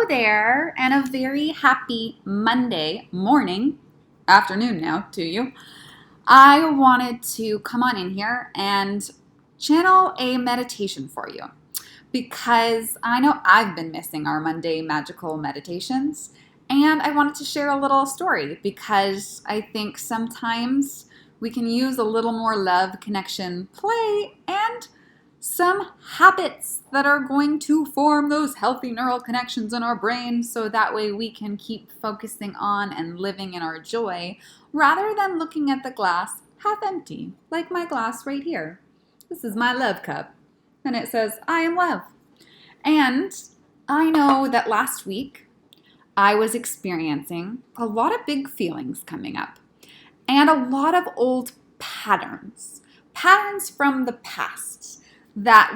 Hello there, and a very happy Monday morning, afternoon now to you. I wanted to come on in here and channel a meditation for you because I know I've been missing our Monday magical meditations, and I wanted to share a little story because I think sometimes we can use a little more love, connection, play, and some habits that are going to form those healthy neural connections in our brain so that way we can keep focusing on and living in our joy rather than looking at the glass half empty, like my glass right here. This is my love cup, and it says, I am love. And I know that last week I was experiencing a lot of big feelings coming up and a lot of old patterns from the past that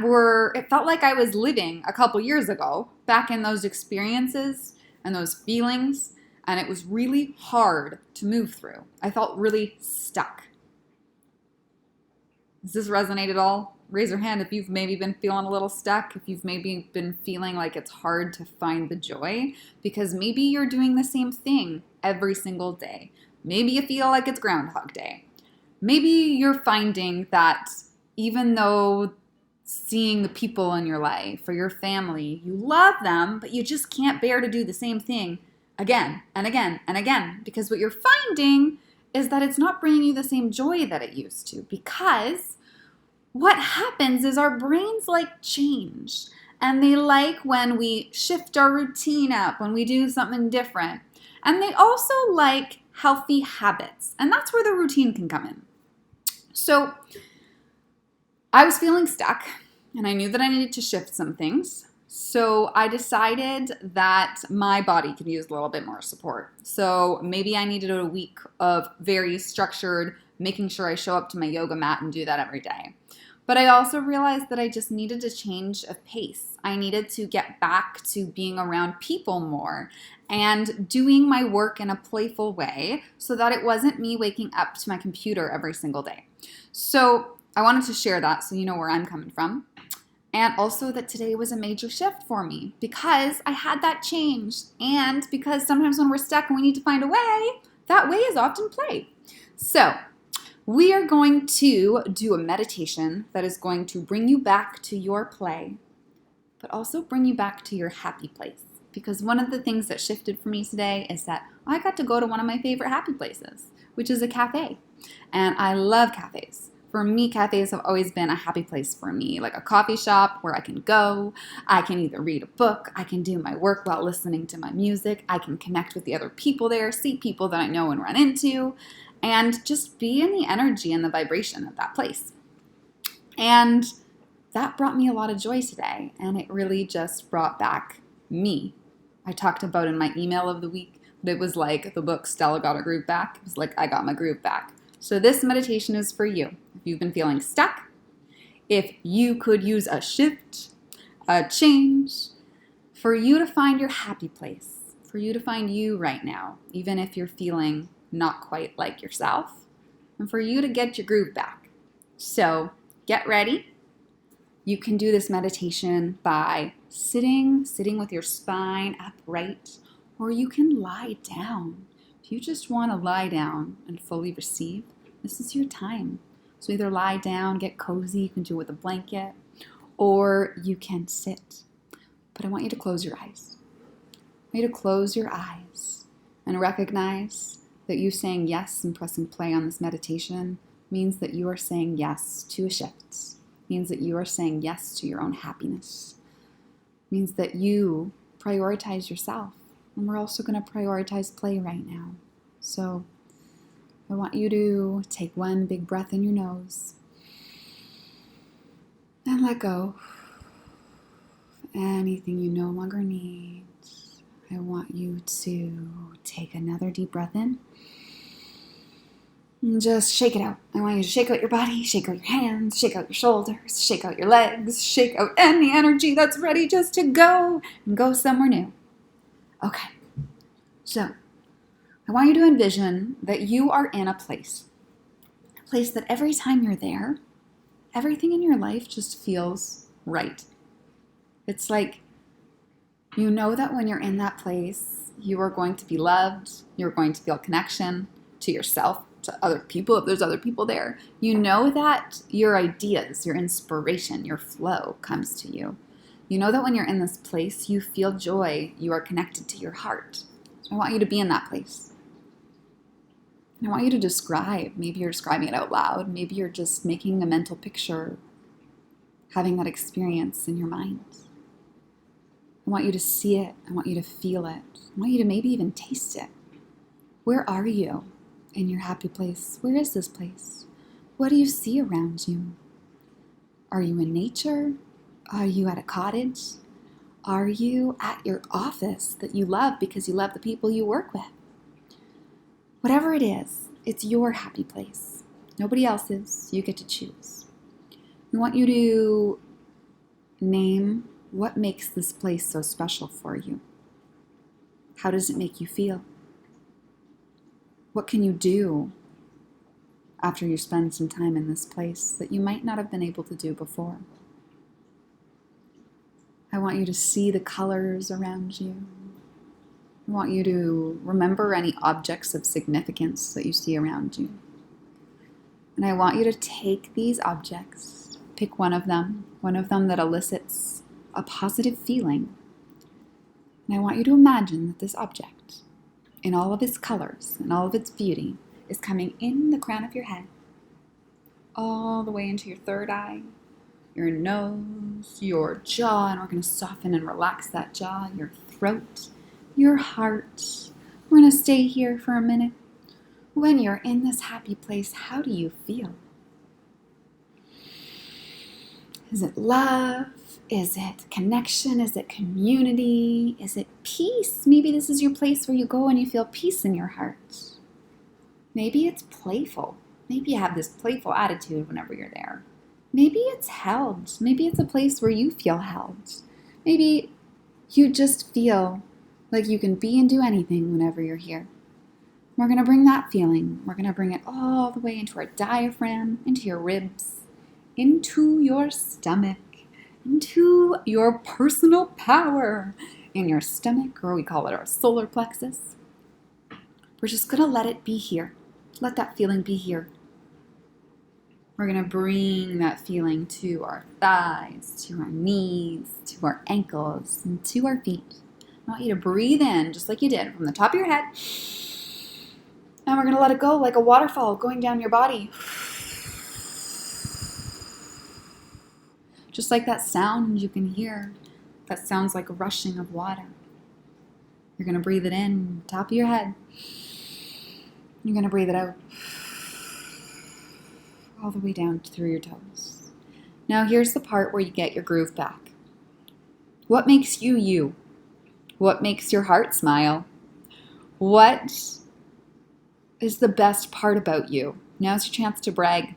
it felt like I was living a couple years ago back in those experiences and those feelings, and it was really hard to move through. I felt really stuck. Does this resonate at all? Raise your hand if you've maybe been feeling a little stuck, if you've maybe been feeling like it's hard to find the joy, because maybe you're doing the same thing every single day. Maybe you feel like it's Groundhog Day. Maybe you're finding that even though seeing the people in your life or your family, you love them, but you just can't bear to do the same thing again and again and again, because what you're finding is that it's not bringing you the same joy that it used to, because what happens is our brains like change, and they like when we shift our routine up, when we do something different, and they also like healthy habits, and that's where the routine can come in. So I was feeling stuck, and I knew that I needed to shift some things. So I decided that my body could use a little bit more support. So maybe I needed a week of very structured, making sure I show up to my yoga mat and do that every day. But I also realized that I just needed a change of pace. I needed to get back to being around people more and doing my work in a playful way so that it wasn't me waking up to my computer every single day. So I wanted to share that so you know where I'm coming from. And also that today was a major shift for me because I had that change, and because sometimes when we're stuck and we need to find a way, that way is often play. So we are going to do a meditation that is going to bring you back to your play, but also bring you back to your happy place. Because one of the things that shifted for me today is that I got to go to one of my favorite happy places, which is a cafe. And I love cafes. For me, cafes have always been a happy place for me, like a coffee shop where I can go. I can either read a book, I can do my work while listening to my music, I can connect with the other people there, see people that I know and run into, and just be in the energy and the vibration of that place. And that brought me a lot of joy today, and it really just brought back me. I talked about in my email of the week that it was like the book Stella Got Her Groove Back. It was like I got my groove back. So this meditation is for you. If you've been feeling stuck, if you could use a shift, a change, for you to find your happy place, for you to find you right now, even if you're feeling not quite like yourself, and for you to get your groove back. So get ready. You can do this meditation by sitting with your spine upright, or you can lie down. If you just want to lie down and fully receive, this is your time. So either lie down, get cozy, you can do it with a blanket, or you can sit. But I want you to close your eyes. I want you to close your eyes and recognize that you saying yes and pressing play on this meditation means that you are saying yes to a shift. Means that you are saying yes to your own happiness. Means that you prioritize yourself. And we're also going to prioritize play right now. So I want you to take one big breath in your nose and let go of anything you no longer need. I want you to take another deep breath in and just shake it out. I want you to shake out your body, shake out your hands, shake out your shoulders, shake out your legs, shake out any energy that's ready just to go and go somewhere new. Okay. So, I want you to envision that you are in a place that every time you're there, everything in your life just feels right. It's like You know that when you're in that place, you are going to be loved. You're going to feel connection to yourself, to other people, if there's other people there. You know that your ideas, your inspiration, your flow comes to you. You know that when you're in this place, you feel joy. You are connected to your heart. So I want you to be in that place. And I want you to describe. Maybe you're describing it out loud. Maybe you're just making a mental picture, having that experience in your mind. I want you to see it. I want you to feel it. I want you to maybe even taste it. Where are you in your happy place? Where is this place? What do you see around you? Are you in nature? Are you at a cottage? Are you at your office that you love because you love the people you work with? Whatever it is, it's your happy place. Nobody else's. You get to choose. We want you to name what makes this place so special for you. How does it make you feel? What can you do after you spend some time in this place that you might not have been able to do before? I want you to see the colors around you. I want you to remember any objects of significance that you see around you. And I want you to take these objects, pick one of them that elicits a positive feeling. And I want you to imagine that this object, in all of its colors and all of its beauty, is coming in the crown of your head, all the way into your third eye, your nose, your jaw, and we're going to soften and relax that jaw, your throat, your heart. We're going to stay here for a minute. When you're in this happy place, how do you feel? Is it love? Is it connection? Is it community? Is it peace? Maybe this is your place where you go and you feel peace in your heart. Maybe it's playful. Maybe you have this playful attitude whenever you're there. Maybe it's held. Maybe it's a place where you feel held. Maybe you just feel like you can be and do anything whenever you're here. We're going to bring that feeling. We're going to bring it all the way into our diaphragm, into your ribs, into your stomach, into your personal power in your stomach, or we call it our solar plexus. We're just going to let it be here. Let that feeling be here. We're going to bring that feeling to our thighs, to our knees, to our ankles, and to our feet. I want you to breathe in just like you did from the top of your head. And we're going to let it go like a waterfall going down your body. Just like that sound you can hear. That sounds like a rushing of water. You're going to breathe it in, top of your head. You're going to breathe it out. All the way down through your toes. Now here's the part where you get your groove back. What makes you you? What makes your heart smile? What is the best part about you? Now's your chance to brag.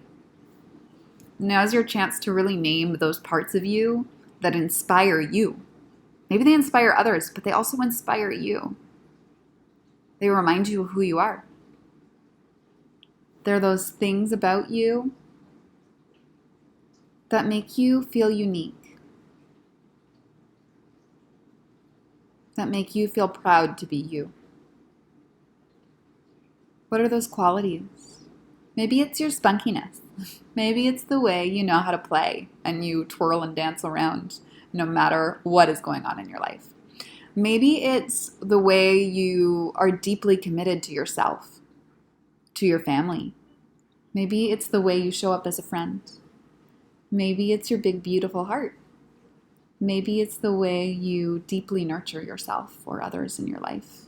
Now's your chance to really name those parts of you that inspire you. Maybe they inspire others, but they also inspire you. They remind you of who you are. They're those things about you that make you feel unique, that make you feel proud to be you. What are those qualities? Maybe it's your spunkiness. Maybe it's the way you know how to play and you twirl and dance around no matter what is going on in your life. Maybe it's the way you are deeply committed to yourself, to your family. Maybe it's the way you show up as a friend. Maybe it's your big, beautiful heart. Maybe it's the way you deeply nurture yourself or others in your life.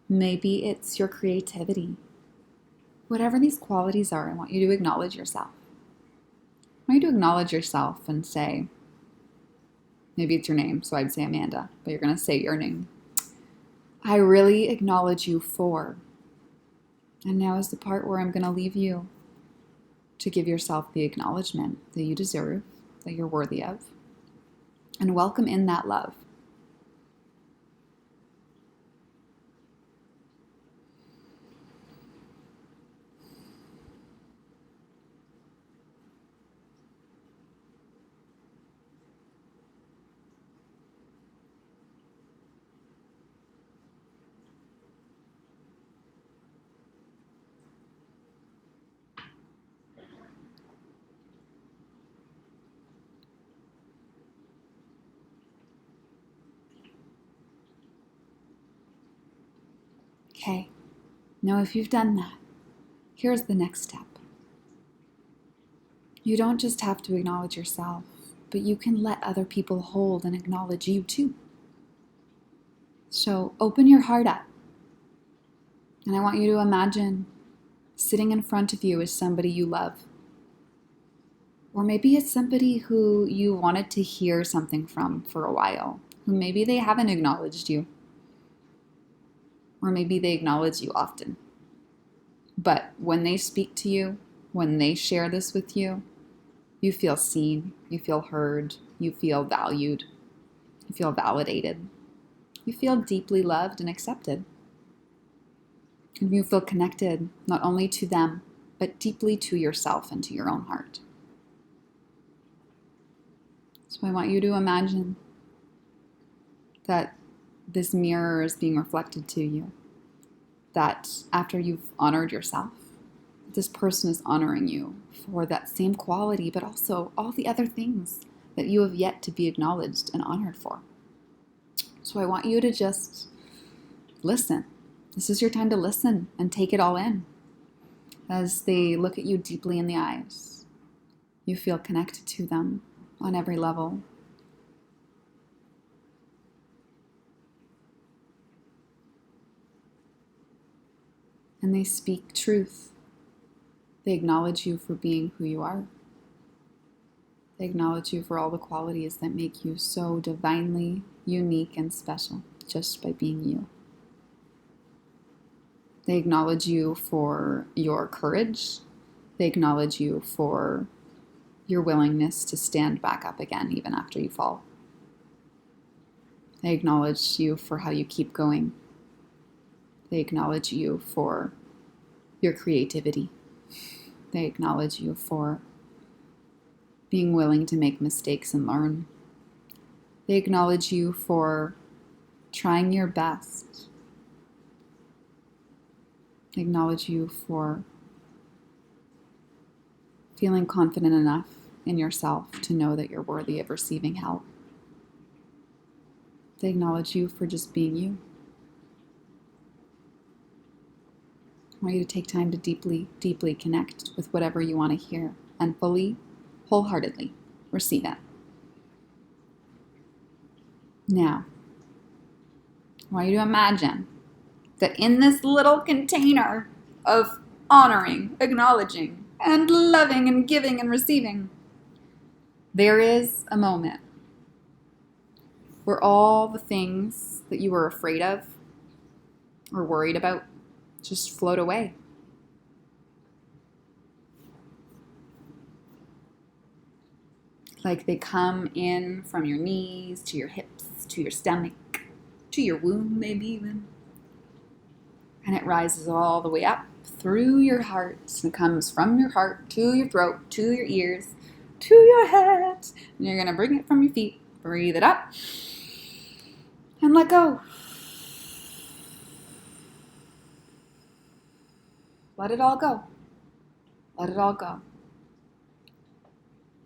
Maybe it's your creativity. Whatever these qualities are, I want you to acknowledge yourself. I want you to acknowledge yourself and say, maybe it's your name, so I'd say Amanda, but you're going to say your name. I really acknowledge you for. And now is the part where I'm going to leave you to give yourself the acknowledgement that you deserve, that you're worthy of, and welcome in that love. Okay, now if you've done that, here's the next step. You don't just have to acknowledge yourself, but you can let other people hold and acknowledge you too. So open your heart up. And I want you to imagine sitting in front of you is somebody you love. Or maybe it's somebody who you wanted to hear something from for a while, who maybe they haven't acknowledged you. Or maybe they acknowledge you often. But when they speak to you, when they share this with you, you feel seen, you feel heard, you feel valued, you feel validated, you feel deeply loved and accepted. And you feel connected not only to them, but deeply to yourself and to your own heart. So I want you to imagine that this mirror is being reflected to you. That after you've honored yourself, this person is honoring you for that same quality, but also all the other things that you have yet to be acknowledged and honored for. So I want you to just listen. This is your time to listen and take it all in. As they look at you deeply in the eyes, you feel connected to them on every level. And they speak truth. They acknowledge you for being who you are. They acknowledge you for all the qualities that make you so divinely unique and special just by being you. They acknowledge you for your courage. They acknowledge you for your willingness to stand back up again even after you fall. They acknowledge you for how you keep going. They acknowledge you for your creativity. They acknowledge you for being willing to make mistakes and learn. They acknowledge you for trying your best. They acknowledge you for feeling confident enough in yourself to know that you're worthy of receiving help. They acknowledge you for just being you. I want you to take time to deeply, deeply connect with whatever you want to hear and fully, wholeheartedly receive it. Now, I want you to imagine that in this little container of honoring, acknowledging, and loving and giving and receiving, there is a moment where all the things that you were afraid of or worried about just float away. Like they come in from your knees to your hips, to your stomach, to your womb maybe even. And it rises all the way up through your heart. And it comes from your heart to your throat, to your ears, to your head. And you're going to bring it from your feet. Breathe it up. And let go. Let it all go. Let it all go.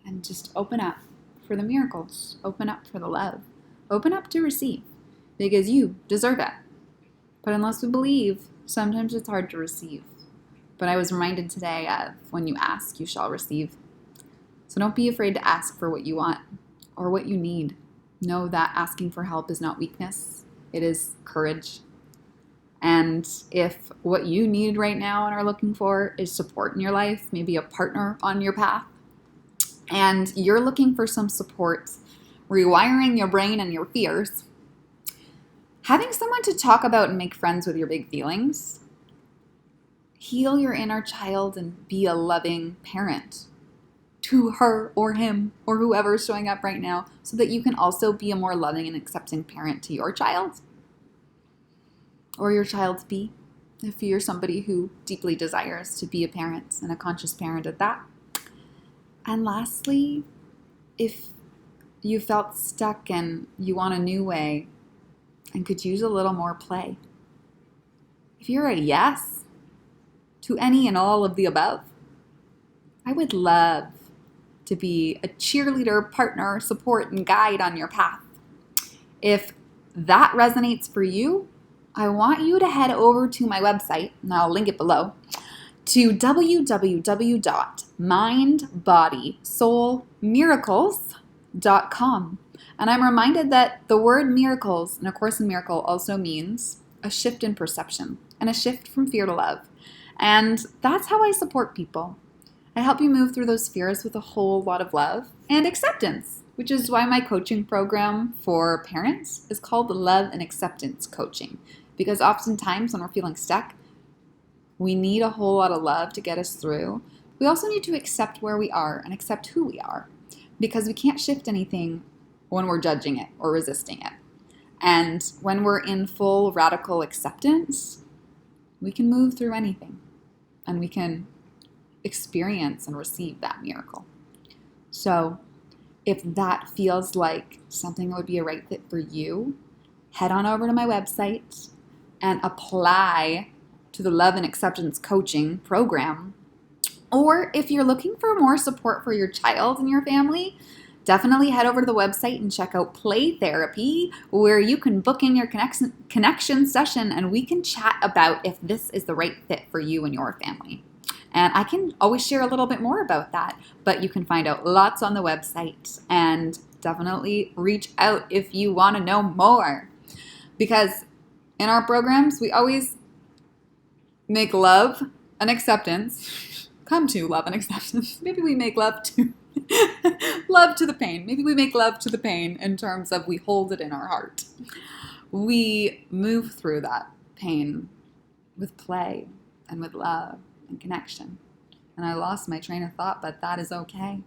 And just open up for the miracles. Open up for the love. Open up to receive. Because you deserve it. But unless we believe, sometimes it's hard to receive. But I was reminded today of when you ask, you shall receive. So don't be afraid to ask for what you want or what you need. Know that asking for help is not weakness. It is courage. And if what you need right now and are looking for is support in your life, maybe a partner on your path, and you're looking for some support, rewiring your brain and your fears, having someone to talk about and make friends with your big feelings, heal your inner child and be a loving parent to her or him or whoever's showing up right now so that you can also be a more loving and accepting parent to your child or your child be, if you're somebody who deeply desires to be a parent and a conscious parent at that. And lastly, if you felt stuck and you want a new way and could use a little more play, if you're a yes to any and all of the above, I would love to be a cheerleader, partner, support, and guide on your path. If that resonates for you, I want you to head over to my website, and I'll link it below, to www.mindbodysoulmiracles.com. And I'm reminded that the word miracles in A Course in Miracle also means a shift in perception and a shift from fear to love. And that's how I support people. I help you move through those fears with a whole lot of love and acceptance, which is why my coaching program for parents is called Love and Acceptance Coaching. Because oftentimes when we're feeling stuck, we need a whole lot of love to get us through. We also need to accept where we are and accept who we are, because we can't shift anything when we're judging it or resisting it. And when we're in full radical acceptance, we can move through anything and we can experience and receive that miracle. So if that feels like something that would be a right fit for you, head on over to my website and apply to the Love and Acceptance Coaching program. Or if you're looking for more support for your child and your family, definitely head over to the website and check out Play Therapy, where you can book in your connection session and we can chat about if this is the right fit for you and your family. And I can always share a little bit more about that, but you can find out lots on the website, and definitely reach out if you want to know more. Because in our programs, we always make love and acceptance come to love and acceptance. Maybe we make love to love to the pain. Maybe we make love to the pain in terms of we hold it in our heart. We move through that pain with play and with love and connection. And I lost my train of thought, but that is okay.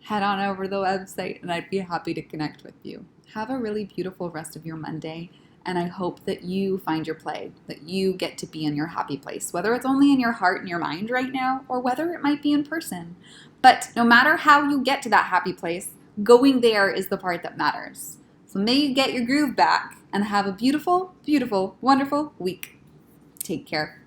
Head on over to the website and I'd be happy to connect with you. Have a really beautiful rest of your Monday. And I hope that you find your play, that you get to be in your happy place, whether it's only in your heart and your mind right now, or whether it might be in person. But no matter how you get to that happy place, going there is the part that matters. So may you get your groove back and have a beautiful, beautiful, wonderful week. Take care.